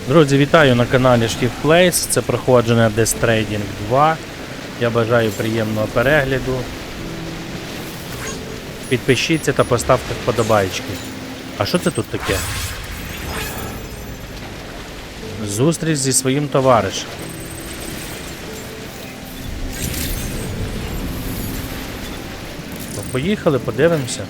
Друзі, вітаю на каналі Shtifplays. Це проходження Stranding 2. Я бажаю приємного перегляду. Підпишіться та поставте вподобайки. А що це тут таке? Зустріч зі своїм товаришем. Поїхали, подивимося.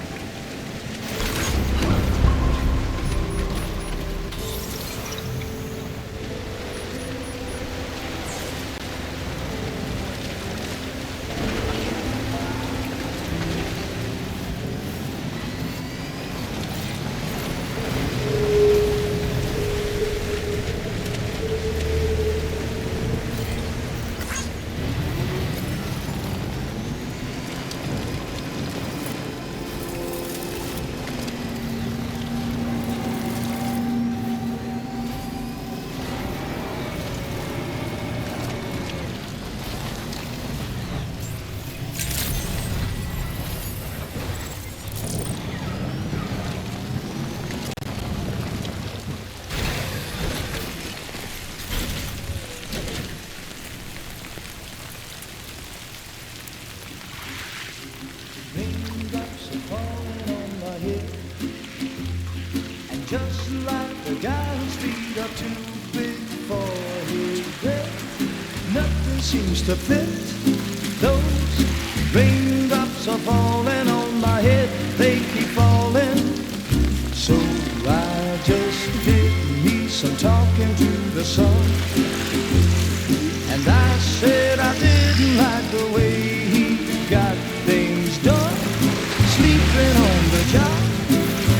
Just like the guy whose feet are too big for his bed, nothing seems to fit. Those raindrops are falling on my head, they keep falling. So I just did me some talking to the sun, and I said I didn't like the way he got things done, sleeping on the job.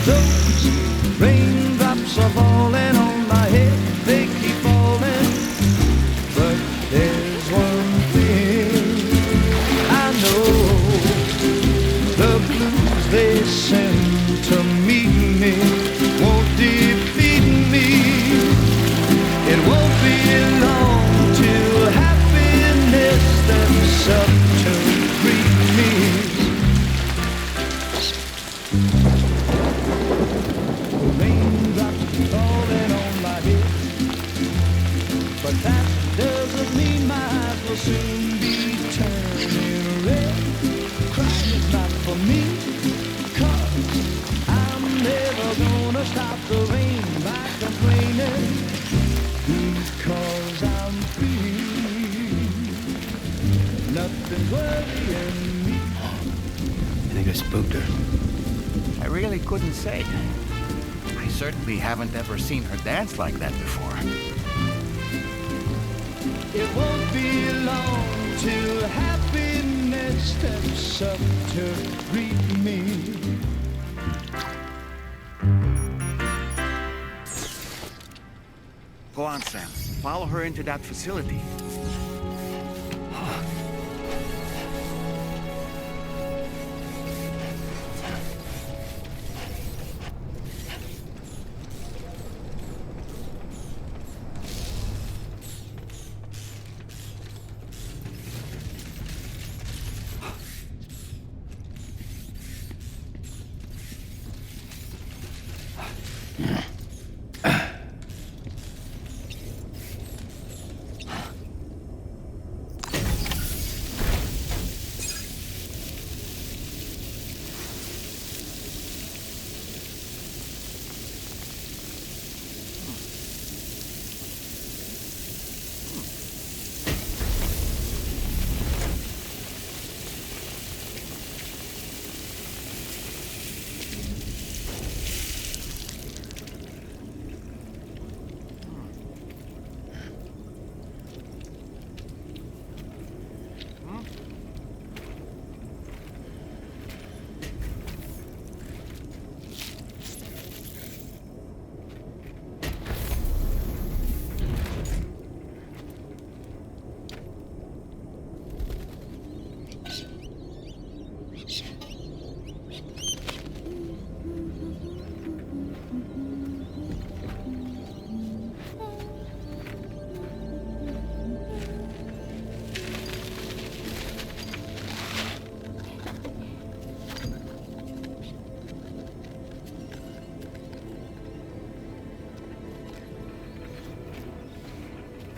Those raindrops are falling on my head, they keep falling. But there's one thing I know, the blues they send to meet me won't defeat me. It won't be long till happiness steps up to greet me. Falling on my head, but that doesn't mean my eyes will soon be turning red. Crying is not for me, 'cause I'm never gonna stop the rain by complaining, because I'm free. Nothing's worrying me. I think I spooked her. I really couldn't say. I certainly haven't ever seen her dance like that before. It won't be long till happiness steps up to greet me. Go on, Sam. Follow her into that facility.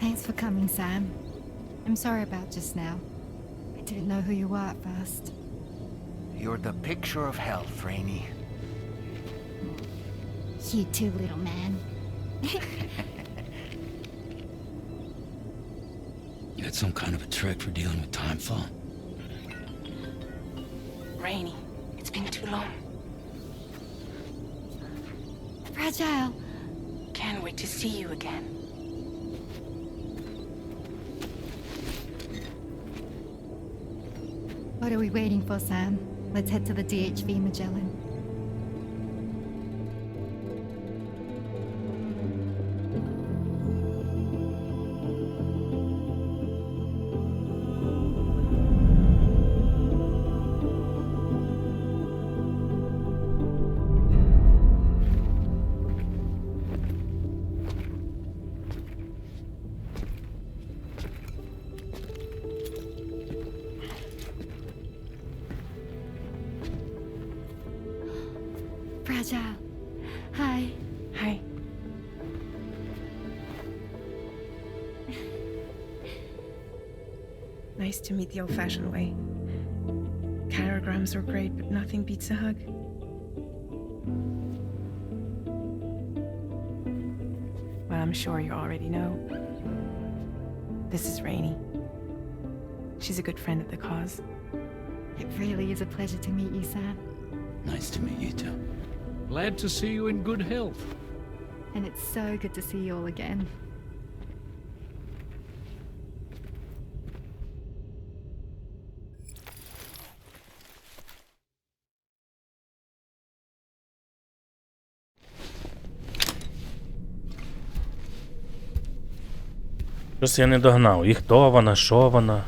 Thanks for coming, Sam. I'm sorry about just now. I didn't know who you were at first. You're the picture of health, Rainey. You too, little man. You had some kind of a trick for dealing with time fall? Rainey, it's been too long. Fragile. Can't wait to see you again. What are we waiting for, Sam? Let's head to the DHV Magellan. Fragile. Hi. Hi. Nice to meet the old-fashioned way. Carograms are great, but nothing beats a hug. Well, I'm sure you already know. This is Rainey. She's a good friend of the cause. It really is a pleasure to meet you, Sam. Nice to meet you too. Glad to see you in good health. And it's so good to see you all again. Щось я не догнав. І хто вона, що вона?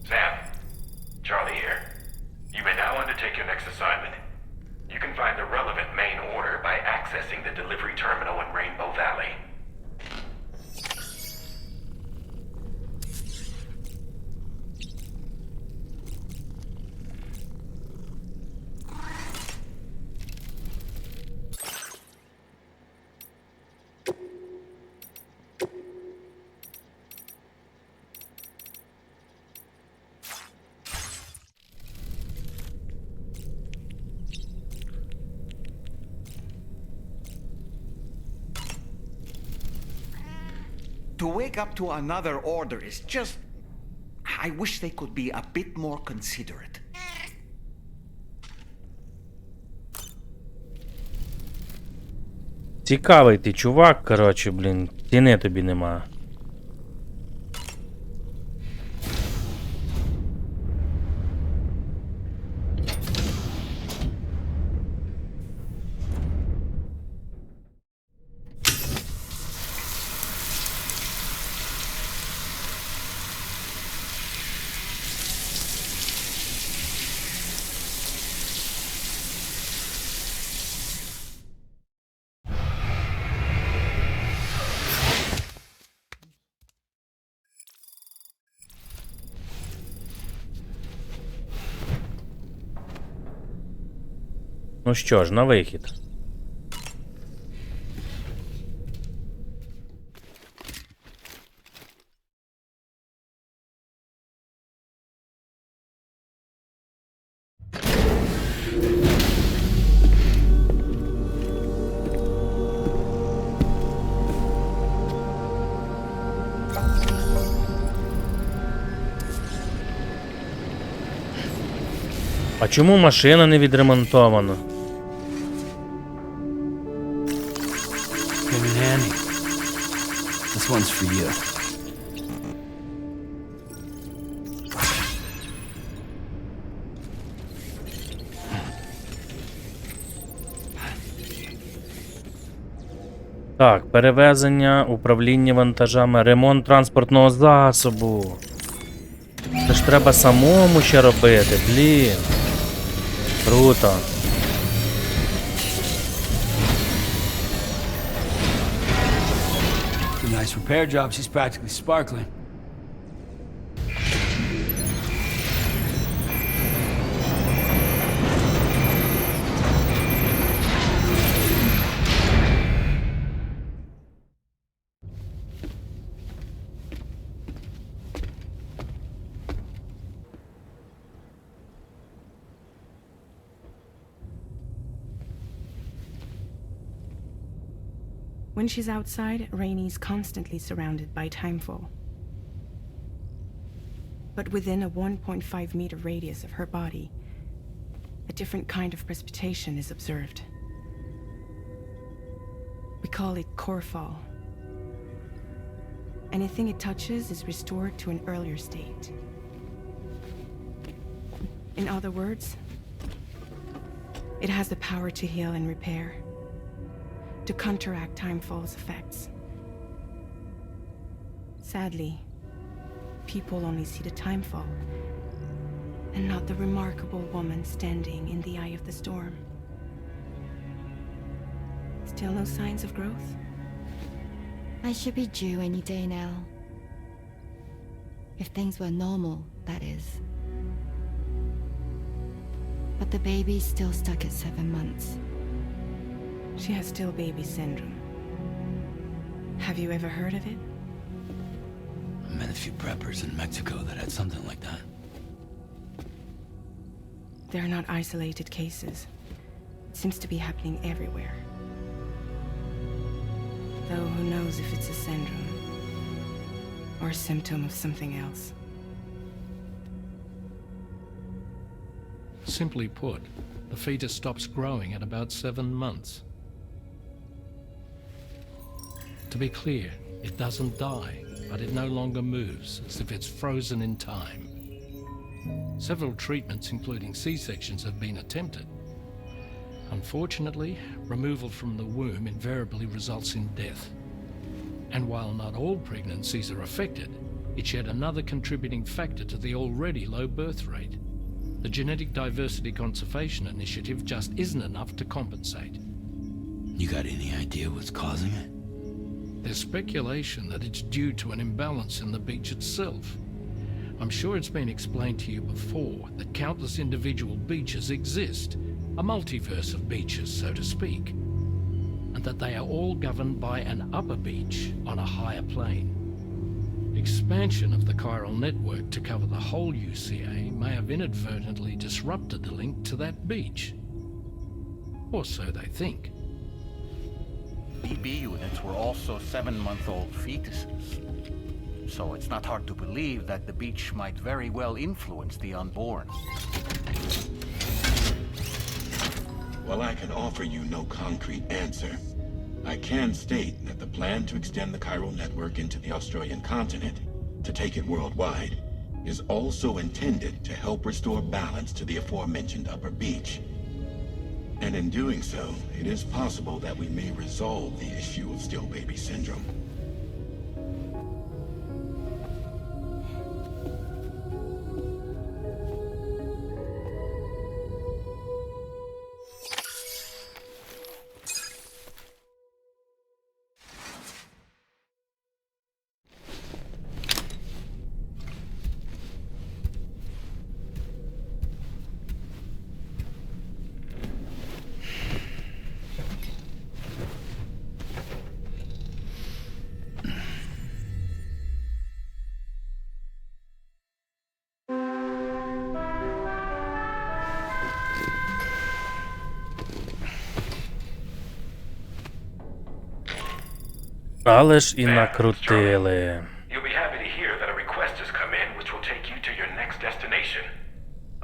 Sam, Charlie here. You may now undertake your next assignment. You can find the relevant main order by accessing the delivery terminal in Rainbow Valley. To wake up to another order is just... I wish they could be a bit more considerate. Цікавий ти чувак, коротше, блін. Ціни тобі нема. Ну що ж, на вихід. А чому машина не відремонтована? Came in handy. This one's for you. Так, перевезення, управління вантажами, ремонт транспортного засобу. Це ж треба самому ще робити, блін. Круто. Nice repair job. She's practically sparkling. When she's outside, Rainey's constantly surrounded by timefall. But within a 1.5 meter radius of her body, a different kind of precipitation is observed. We call it core fall. Anything it touches is restored to an earlier state. In other words, it has the power to heal and repair, to counteract timefall's effects. Sadly, people only see the timefall, and not the remarkable woman standing in the eye of the storm. Still no signs of growth? I should be due any day now. If things were normal, that is. But the baby's still stuck at 7 months. She has still baby syndrome. Have you ever heard of it? I met a few preppers in Mexico that had something like that. They're not isolated cases. It seems to be happening everywhere. Though who knows if it's a syndrome or a symptom of something else. Simply put, the fetus stops growing at about 7 months. To be clear, it doesn't die, but it no longer moves, as if it's frozen in time. Several treatments, including C-sections, have been attempted. Unfortunately, removal from the womb invariably results in death. And while not all pregnancies are affected, it's yet another contributing factor to the already low birth rate. The Genetic Diversity Conservation Initiative just isn't enough to compensate. You got any idea what's causing it? There's speculation that it's due to an imbalance in the beach itself. I'm sure it's been explained to you before that countless individual beaches exist, a multiverse of beaches, so to speak, and that they are all governed by an upper beach on a higher plane. Expansion of the chiral network to cover the whole UCA may have inadvertently disrupted the link to that beach. Or so they think. BB units were also 7-month-old fetuses. So it's not hard to believe that the beach might very well influence the unborn. While I can offer you no concrete answer, I can state that the plan to extend the chiral network into the Australian continent, to take it worldwide, is also intended to help restore balance to the aforementioned upper beach. And in doing so, it is possible that we may resolve the issue of still baby syndrome. Але ж і накрутили. You'll be happy to hear that a request has come in which will take you to your next destination.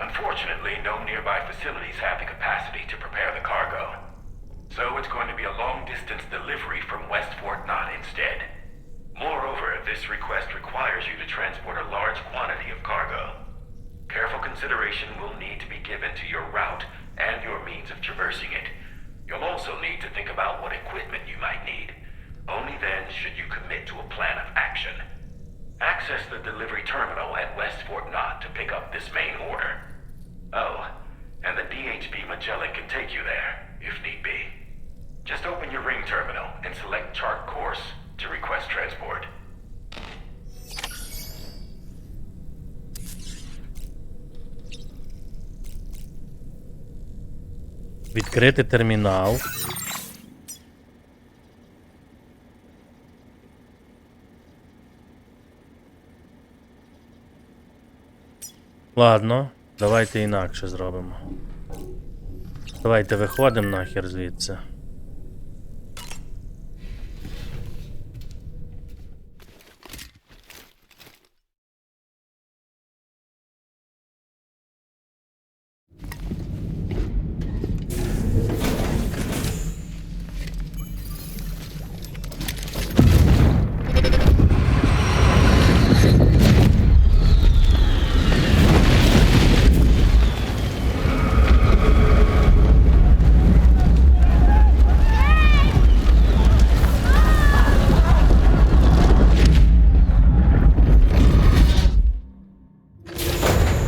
Unfortunately, no nearby facilities have the capacity to prepare the cargo. So it's going to be a long-distance delivery from West Fort Knott instead. Moreover, this request requires you to transport a large quantity of cargo. Careful consideration will need to be given to your route and your means of traversing it. You'll also need to think about what equipment you might need. Only then should you commit to a plan of action. Access the delivery terminal at West Fort Knott to pick up this main order. Oh, and the DHB Magellan can take you there, if need be. Just open your ring terminal and select chart course to request transport. Відкрити термінал. Ладно, давайте інакше зробимо. Давайте виходимо нахер звідси.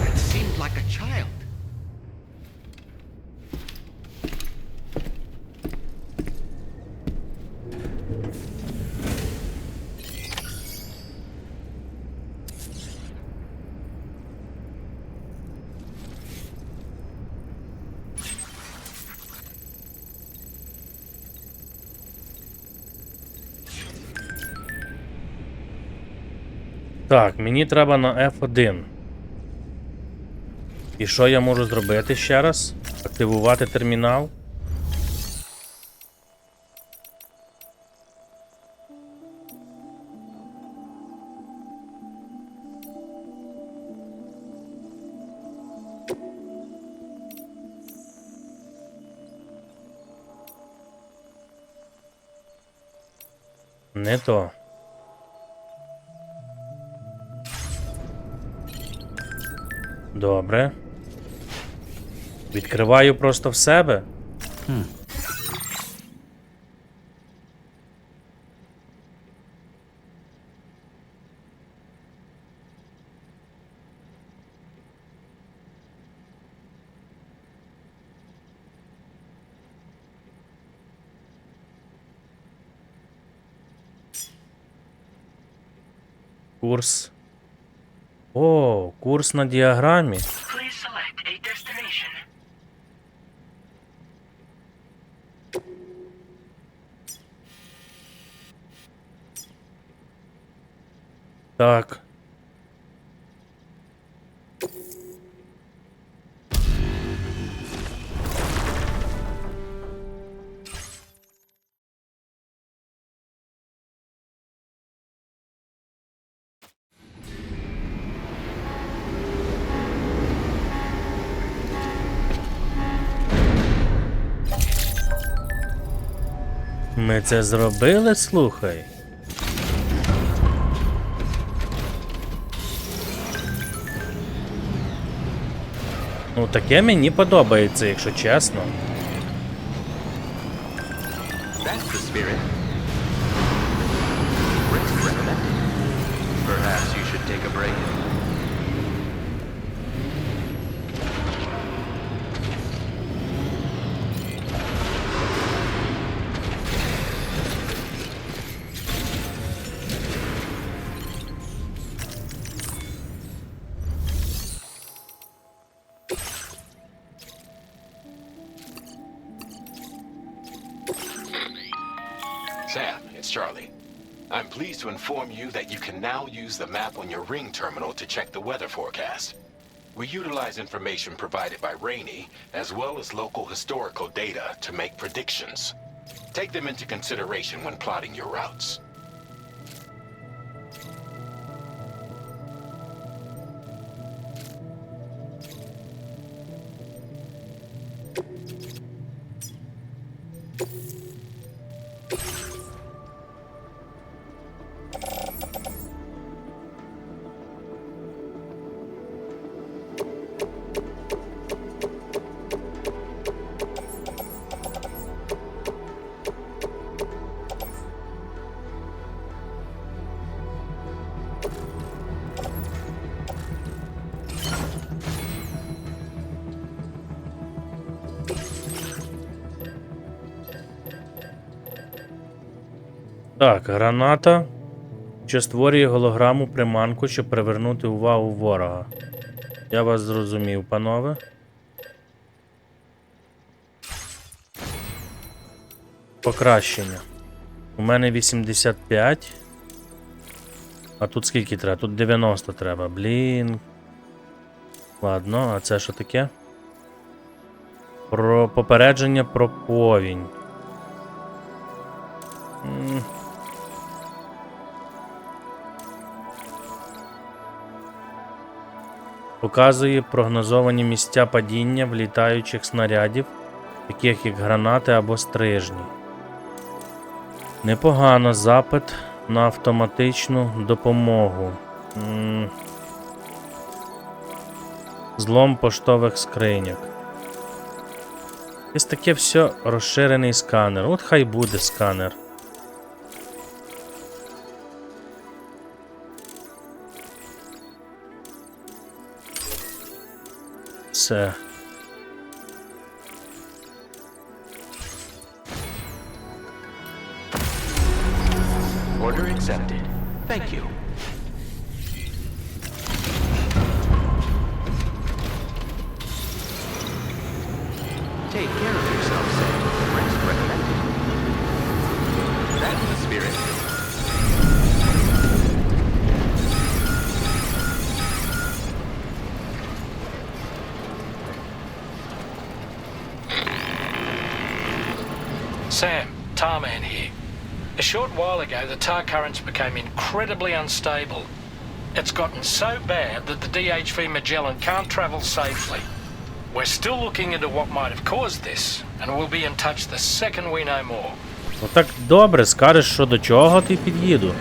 That seemed like a child. Так, мені треба на F1. І що я можу зробити ще раз? Активувати термінал. Не то. Добре. Відкриваю просто в себе. Курс. О, курс на діаграмі. Так. Ми це зробили, слухай. Ну, таке мені подобається, якщо чесно. That's the spirit. President, perhaps you should take a break. Sam, it's Charlie. I'm pleased to inform you that you can now use the map on your Ring terminal to check the weather forecast. We utilize information provided by Rainey, as well as local historical data, to make predictions. Take them into consideration when plotting your routes. Так, граната, що створює голограму приманку, щоб привернути увагу ворога. Я вас зрозумів, панове. Покращення. У мене 85. А тут скільки треба? Тут 90 треба. Блін. Ладно, а це що таке? Про попередження про повінь. Показує прогнозовані місця падіння влітаючих снарядів, таких як гранати або стрижні. Непогано. Запит на автоматичну допомогу. Злом поштових скриньок. Ось таке все розширений сканер. От хай буде сканер. Все. Order accepted. Thank you. Take care of yourself, Sam. Rest recommended. That's the spirit. Sam, Tarman here. A short while ago, the tar currents became incredibly unstable. It's gotten so bad that the DHV Magellan can't travel safely. We're still looking into what might have caused this, and we'll be in touch the second we know more. Ну так добре, скажеш, що до чого, ти під'їду.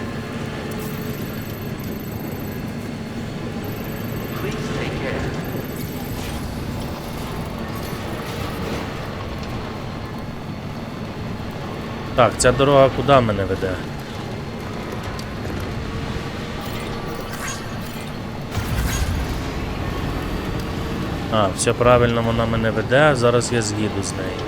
Please take care. Так, ця дорога куди мене веде? А, все правильно вона мене веде, зараз я з'їду з нею.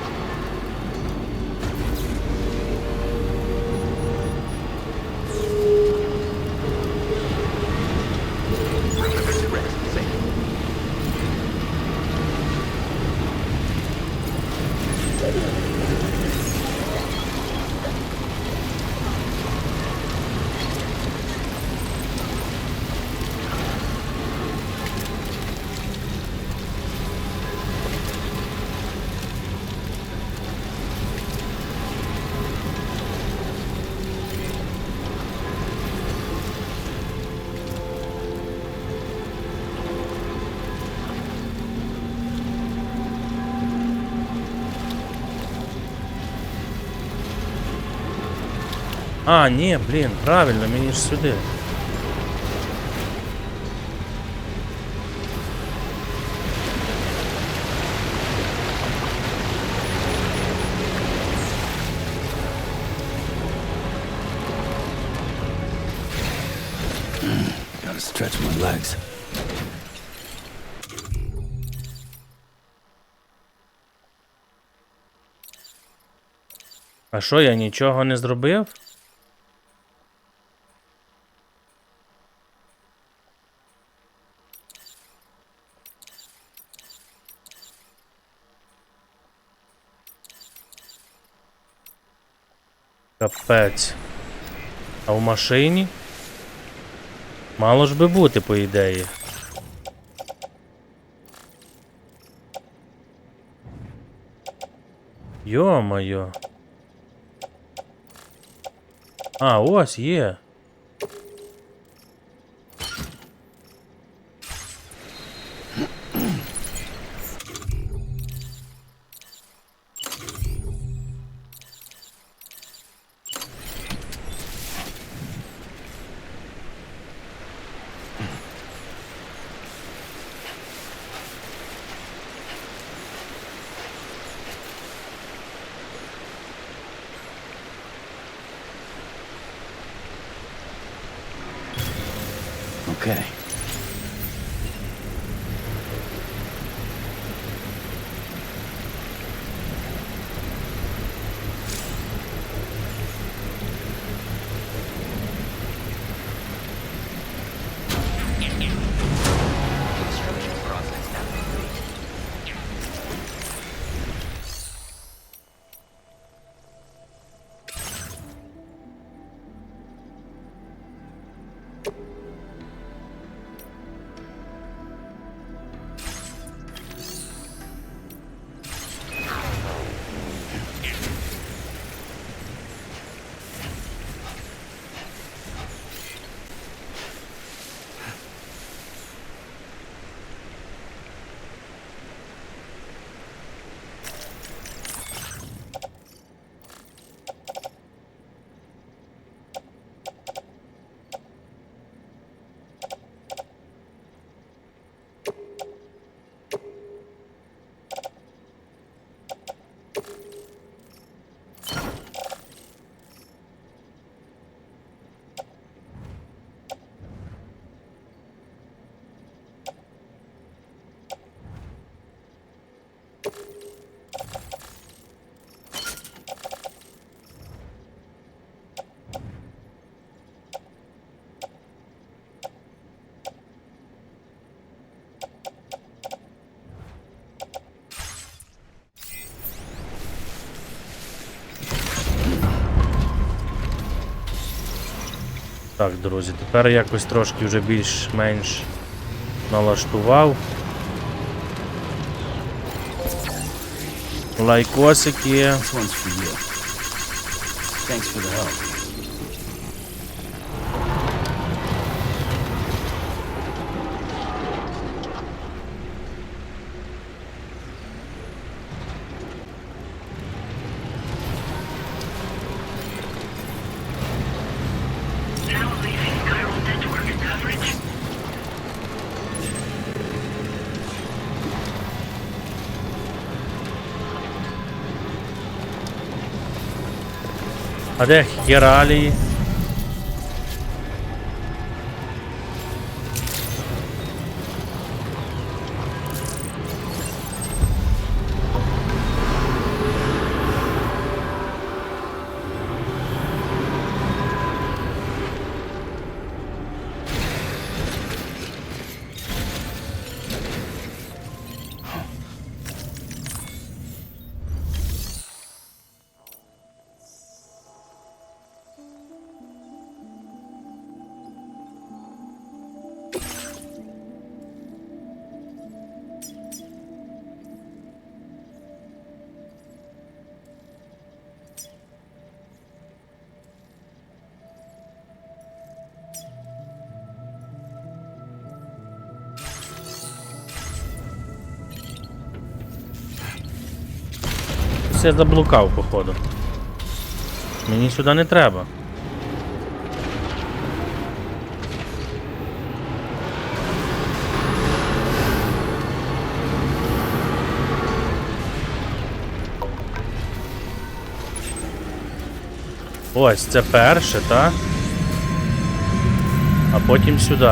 А, ні, блін, правильно, мені ж сюди. Gotta stretch my legs. А що, я нічого не зробив? Капець. А в машині? Мало ж би бути, по ідеї. Йо-моє. А, ось є. Okay. Construction process now complete. Так, друзі, тепер якось трошки вже більш-менш налаштував. Лайкосики. This one's for you. Thanks for the help. А де хералії? Все заблукав, походу. Мені сюди не треба. Ось, це перше, так? А потім сюди.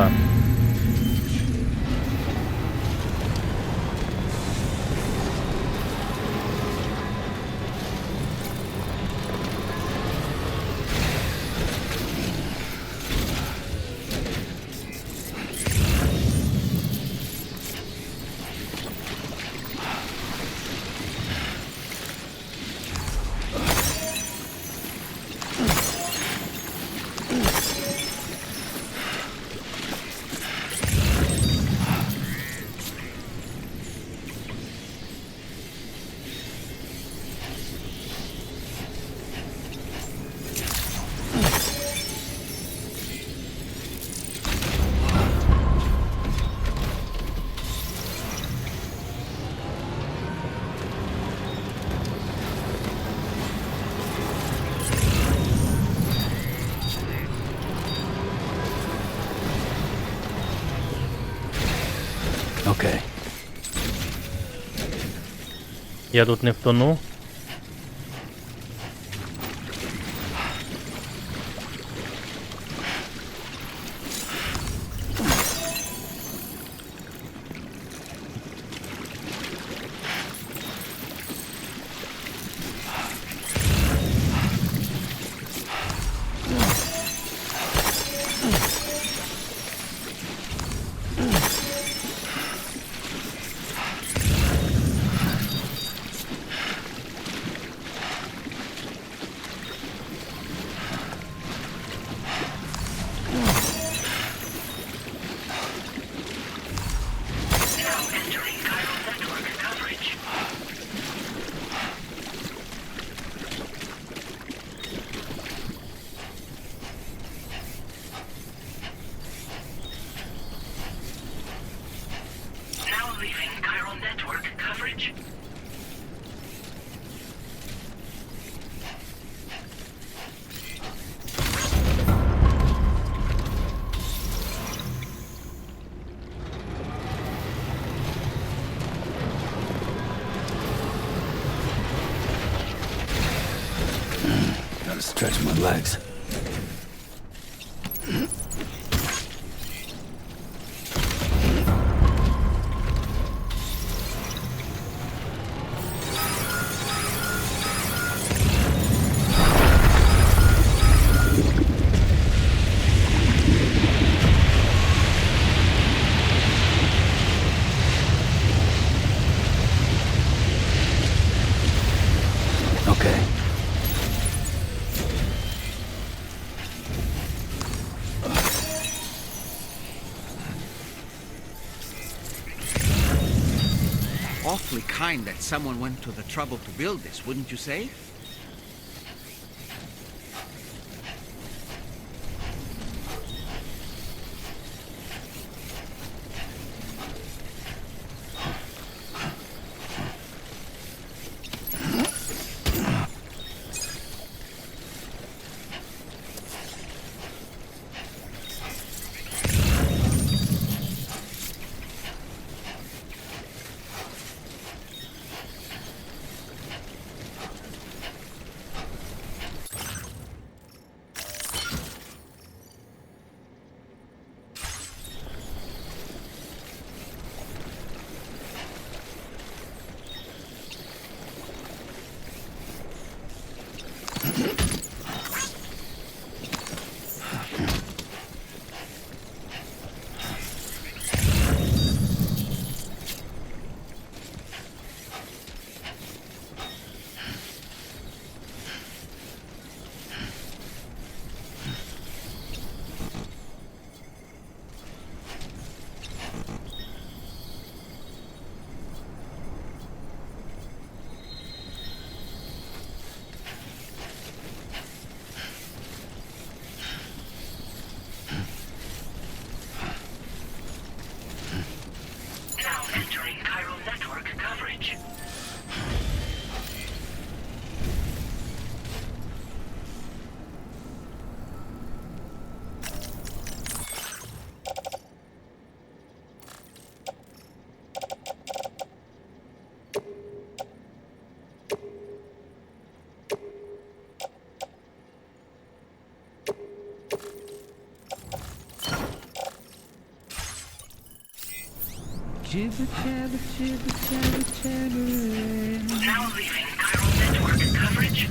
Okay. Я тут не втону. Stretch my legs. Okay. Awfully kind that someone went to the trouble to build this, wouldn't you say? Jibber jabber jibber jabber jabber. Now leaving chiral network coverage.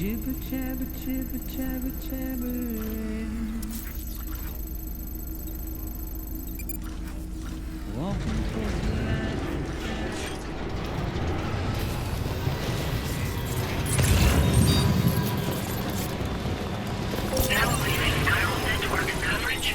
Jibber jabber jibber jabber jabber. Walking towards the light. Now leaving chiral network coverage.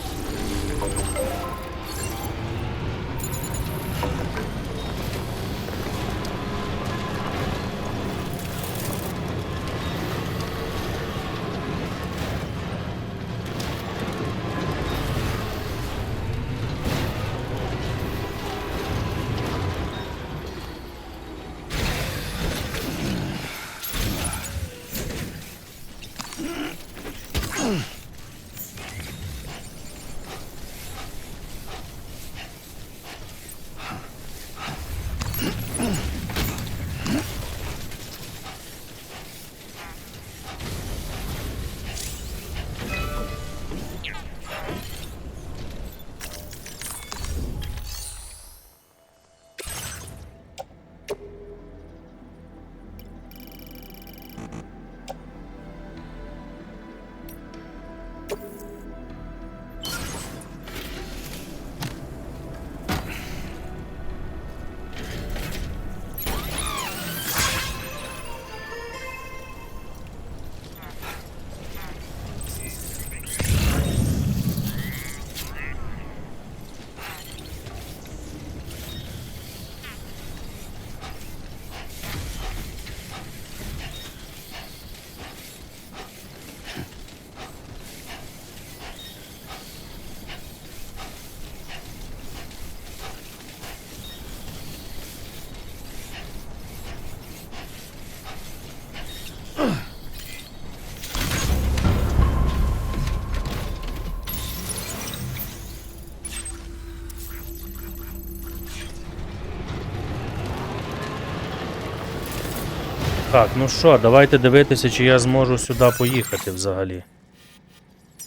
Так, ну що, давайте дивитися, чи я зможу сюди поїхати взагалі.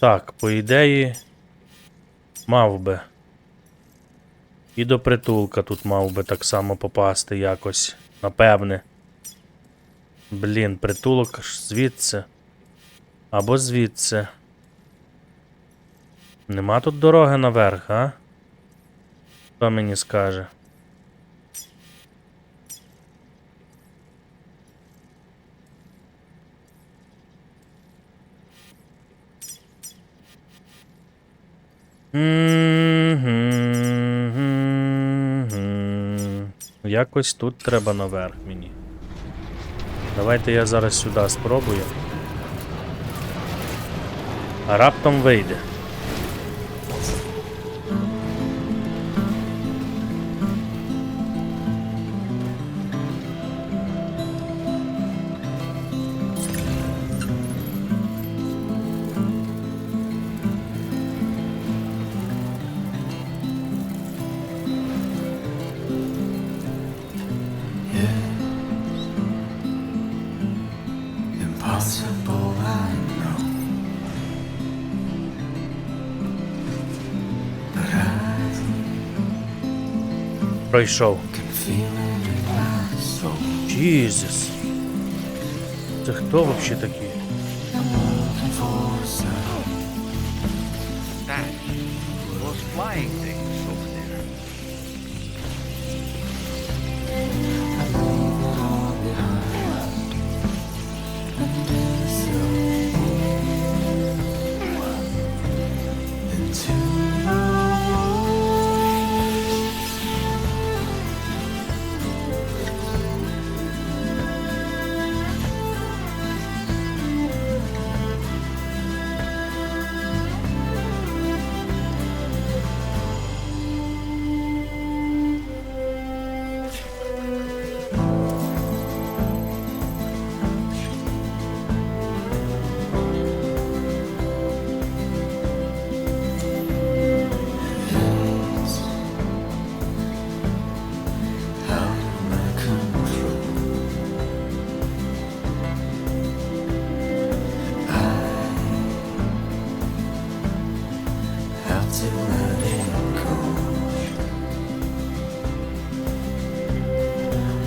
Так, по ідеї, мав би. І до притулка тут мав би так само попасти якось. Напевне. Блін, притулок звідси. Або звідси. Нема тут дороги наверх, а? Хто мені скаже? Якось тут треба наверх мені. Давайте я зараз сюди спробую. А раптом вийде. Impossible, I know. But I Пройшов. can feel it in my soul. Джізус. Це хто вообще такі? I'm looking for some. That, those flying things over there. I leave it all behind. And disappear into the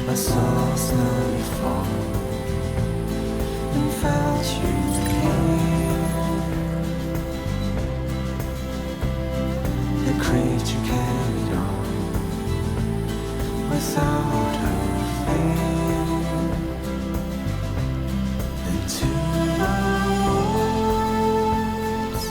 I saw snowfall and felt you near. The creature carried on without a fear into the woods.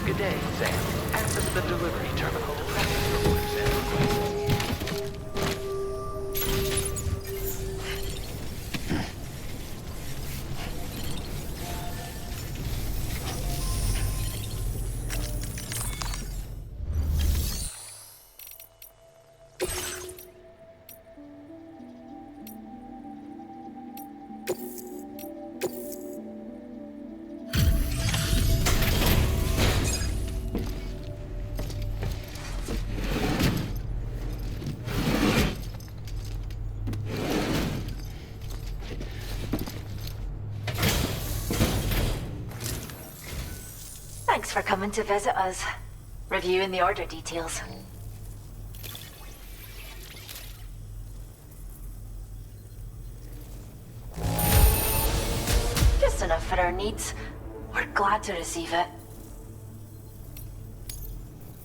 Good day, Sam. Access the delivery terminal to process orders and requests. Thanks for coming to visit us. Reviewing the order details. Just enough for our needs. We're glad to receive it.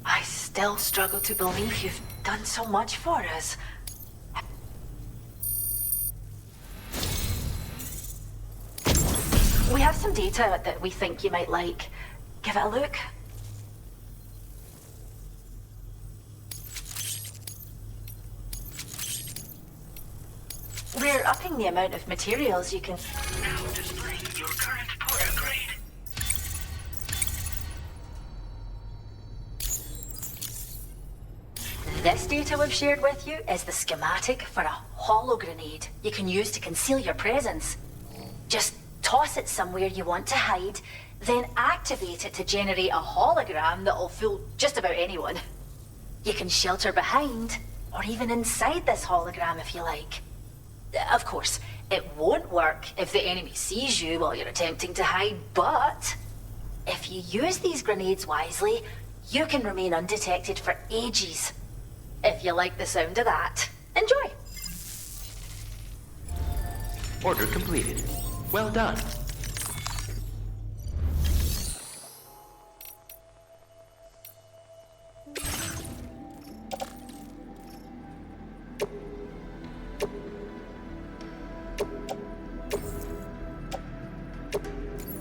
I still struggle to believe you've done so much for us. We have some data that we think you might like. Give it a look. We're upping the amount of materials you can... Now displaying your current porter grade. This data we've shared with you is the schematic for a holo grenade you can use to conceal your presence. Just toss it somewhere you want to hide, then activate it to generate a hologram that'll fool just about anyone. You can shelter behind, or even inside this hologram if you like. Of course, it won't work if the enemy sees you while you're attempting to hide, but if you use these grenades wisely, you can remain undetected for ages. If you like the sound of that, enjoy! Order completed. Well done.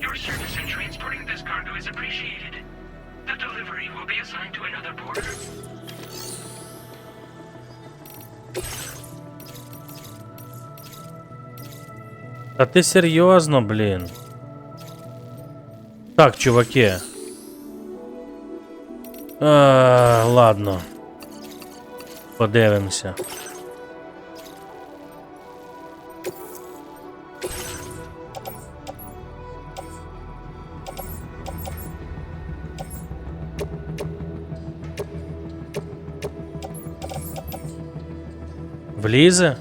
Your service in transporting this cargo is appreciated. The delivery will be assigned to another porter. А ти серйозно, блін? Так, чуваки. Ладно. Подивимося. Влізе?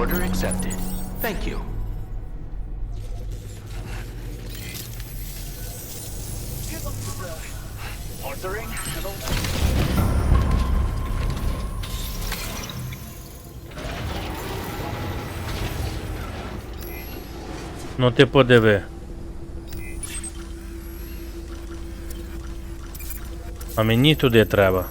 Order accepted. Thank you. Ordering. Ну ти подиви. А мені туди треба.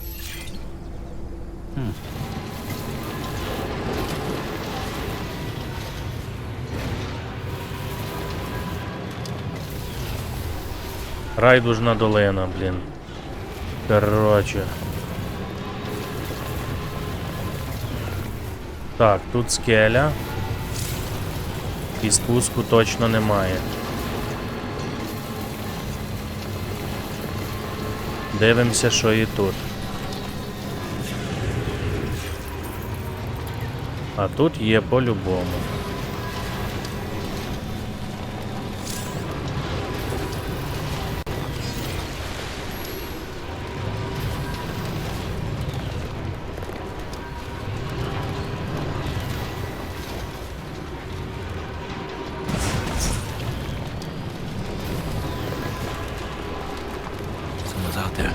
Райдужна долина, блін. Короче. Так, тут скеля. І спуску точно немає. Дивимося, що і тут. А тут є по-любому. Someone's out there.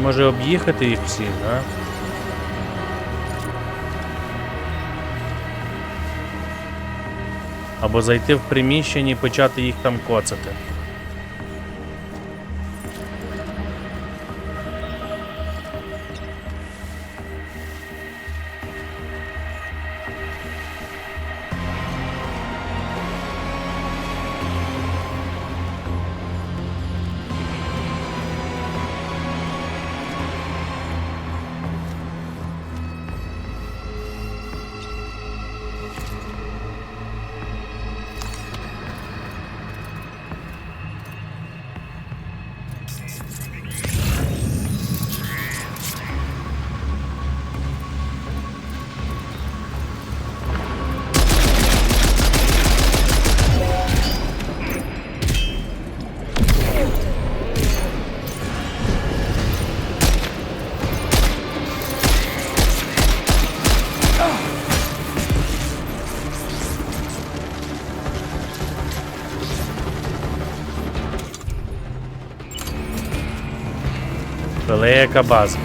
Може об'їхати їх всіх, а? Або зайти в приміщення і почати їх там коцати. Велика база.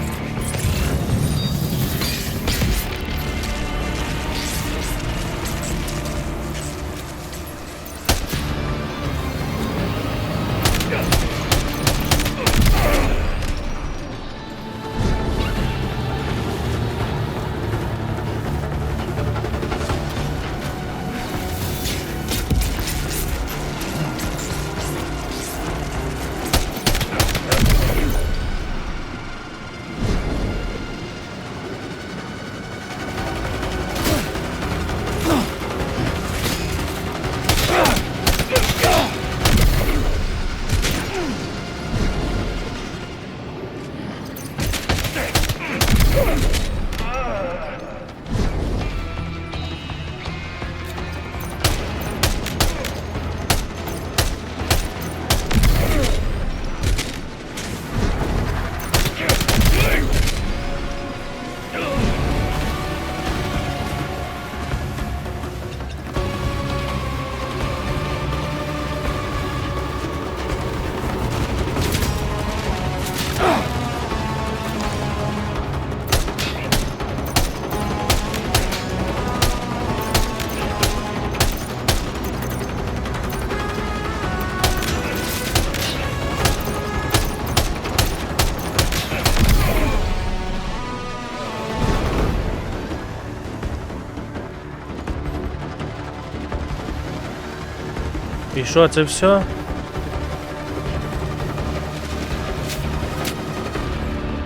І що, це все?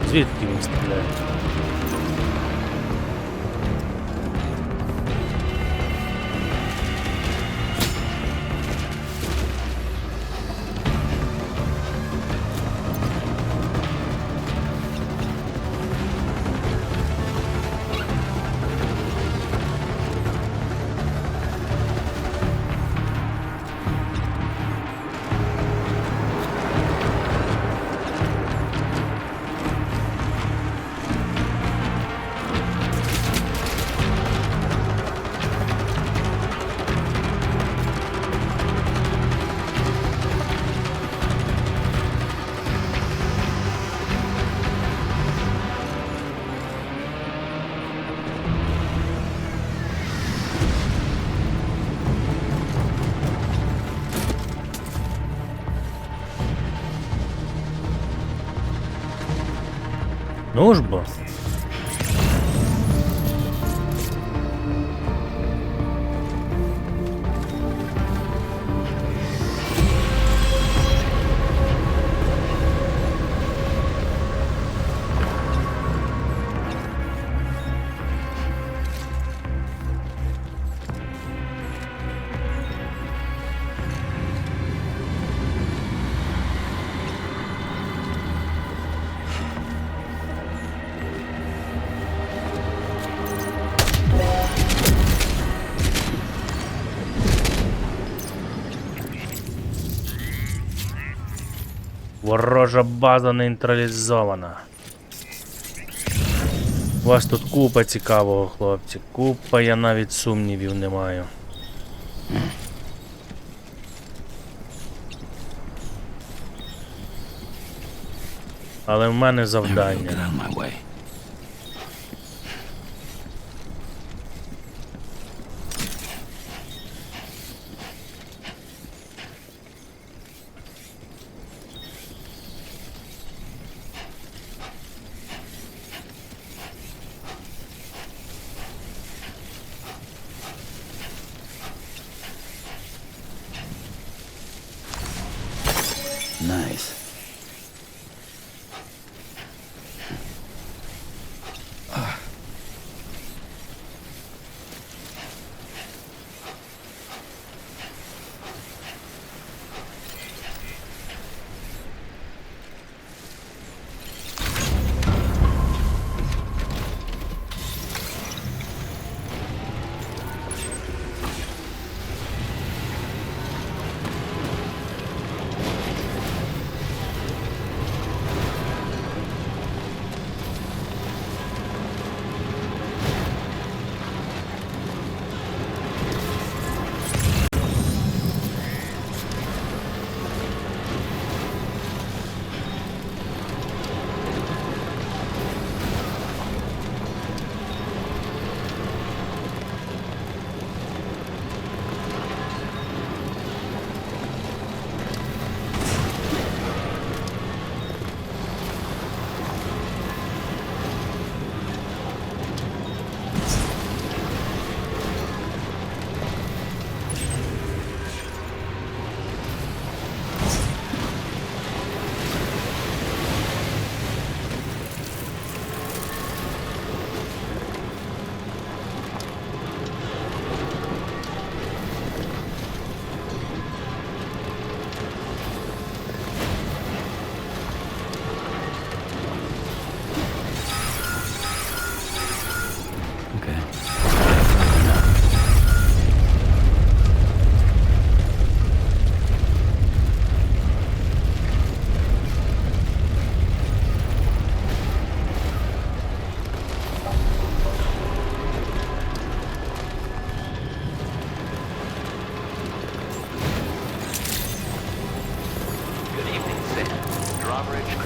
Звідки він стріляє? Ну ж бо. Ворожа база нейтралізована. У вас тут купа цікавого, хлопці. Купа, я навіть сумнівів не маю. Але в мене Get завдання. out of my way. Nice.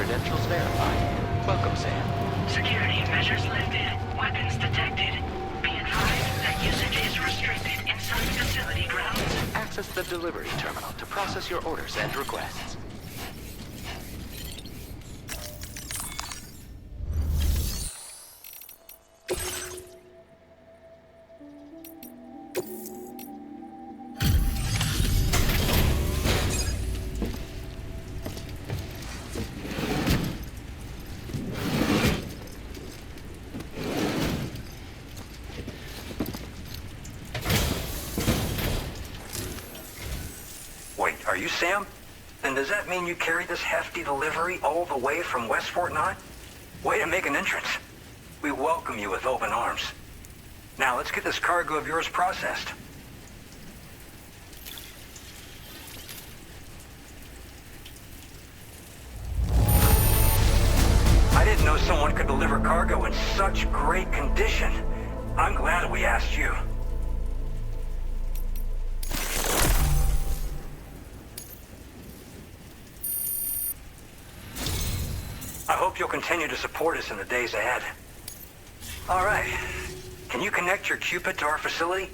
Credentials verified. Welcome, Sam. Security measures lifted. Weapons detected. Be advised that usage is restricted inside facility grounds. Access the delivery terminal to process your orders and requests. Are you Sam? Then does that mean you carry this hefty delivery all the way from West Fort Knott? Way to make an entrance. We welcome you with open arms. Now let's get this cargo of yours processed. I didn't know someone could deliver cargo in such great condition. I'm glad we asked you. I hope you'll continue to support us in the days ahead. All right. Can you connect your Cupid to our facility?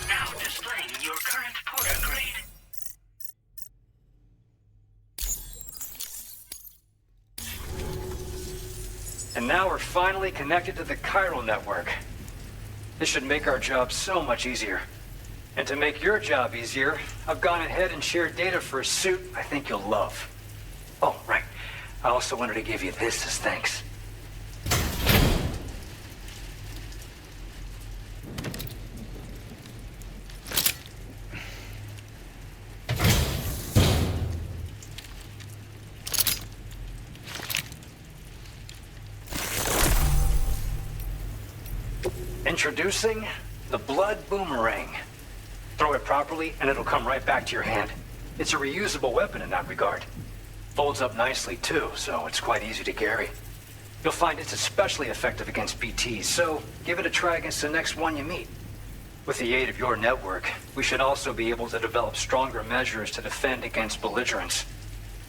Now displaying your current porter grade. And now we're finally connected to the chiral network. This should make our job so much easier. And to make your job easier, I've gone ahead and shared data for a suit I think you'll love. Oh, right. I also wanted to give you this as thanks. Introducing the Blood Boomerang. Throw it properly and it'll come right back to your hand. It's a reusable weapon in that regard. Folds up nicely too, so it's quite easy to carry. You'll find it's especially effective against BTs, so give it a try against the next one you meet. With the aid of your network, we should also be able to develop stronger measures to defend against belligerents,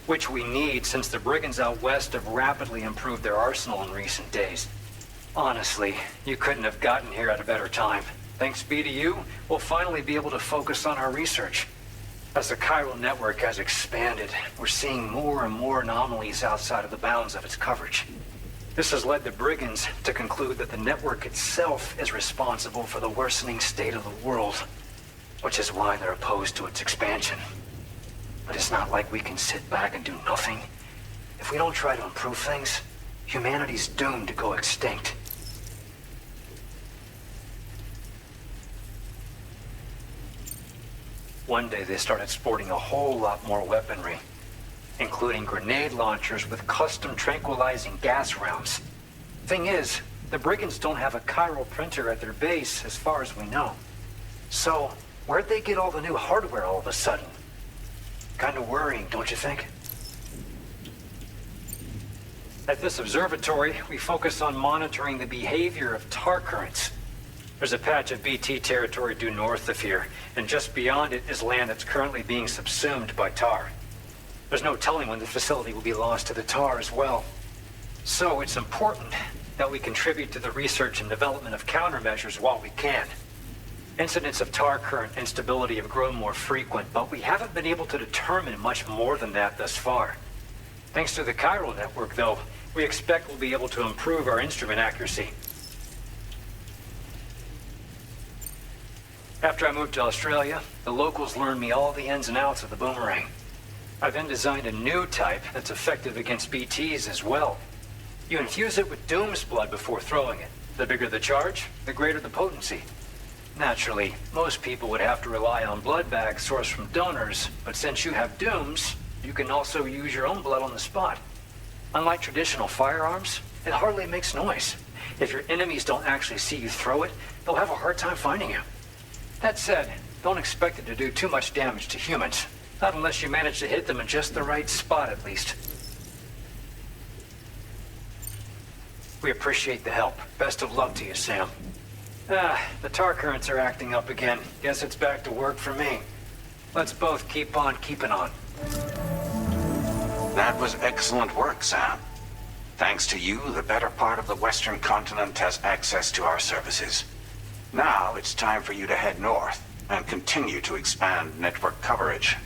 which we need since the brigands out west have rapidly improved their arsenal in recent days. Honestly, you couldn't have gotten here at a better time. Thanks be to you, we'll finally be able to focus on our research. As the chiral network has expanded, we're seeing more and more anomalies outside of the bounds of its coverage. This has led the brigands to conclude that the network itself is responsible for the worsening state of the world, which is why they're opposed to its expansion. But it's not like we can sit back and do nothing. If we don't try to improve things, humanity's doomed to go extinct. One day they started sporting a whole lot more weaponry, including grenade launchers with custom tranquilizing gas rounds. Thing is, the brigands don't have a chiral printer at their base as far as we know. So, where'd they get all the new hardware all of a sudden? Kind of worrying, don't you think? At this observatory, we focus on monitoring the behavior of tar currents. There's a patch of BT territory due north of here, and just beyond it is land that's currently being subsumed by tar. There's no telling when the facility will be lost to the tar as well. So it's important that we contribute to the research and development of countermeasures while we can. Incidents of tar current instability have grown more frequent, but we haven't been able to determine much more than that thus far. Thanks to the chiral network, though, we expect we'll be able to improve our instrument accuracy. After I moved to Australia, the locals learned me all the ins and outs of the boomerang. I then designed a new type that's effective against BTs as well. You infuse it with Doom's blood before throwing it. The bigger the charge, the greater the potency. Naturally, most people would have to rely on blood bags sourced from donors, but since you have Doom's, you can also use your own blood on the spot. Unlike traditional firearms, it hardly makes noise. If your enemies don't actually see you throw it, they'll have a hard time finding you. That said, don't expect it to do too much damage to humans. Not unless you manage to hit them in just the right spot, at least. We appreciate the help. Best of luck to you, Sam. The tar currents are acting up again. Guess it's back to work for me. Let's both keep on keeping on. That was excellent work, Sam. Thanks to you, the better part of the Western continent has access to our services. Now it's time for you to head north and continue to expand network coverage.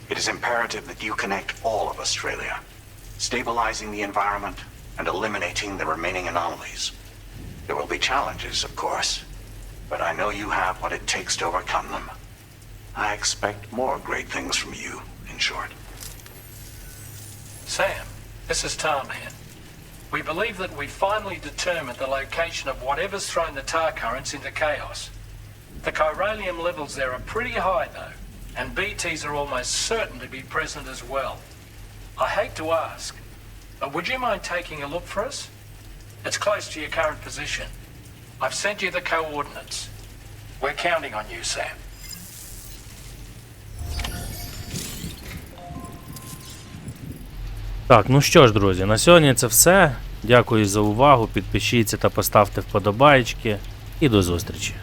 It is imperative that you connect all of Australia, stabilizing the environment and eliminating the remaining anomalies. There will be challenges, of course, but I know you have what it takes to overcome them. I expect more great things from you, in short. Sam, this is Tom here. We believe that we finally determined the location of whatever's thrown the tar currents into chaos. The chiralium levels there are pretty high though, and BTs are almost certain to be present as well. I hate to ask, but would you mind taking a look for us? It's close to your current position. I've sent you the coordinates. We're counting on you, Sam. Так, ну що ж, друзі, на сьогодні це все. Дякую за увагу, підпишіться та поставте вподобайки. І до зустрічі.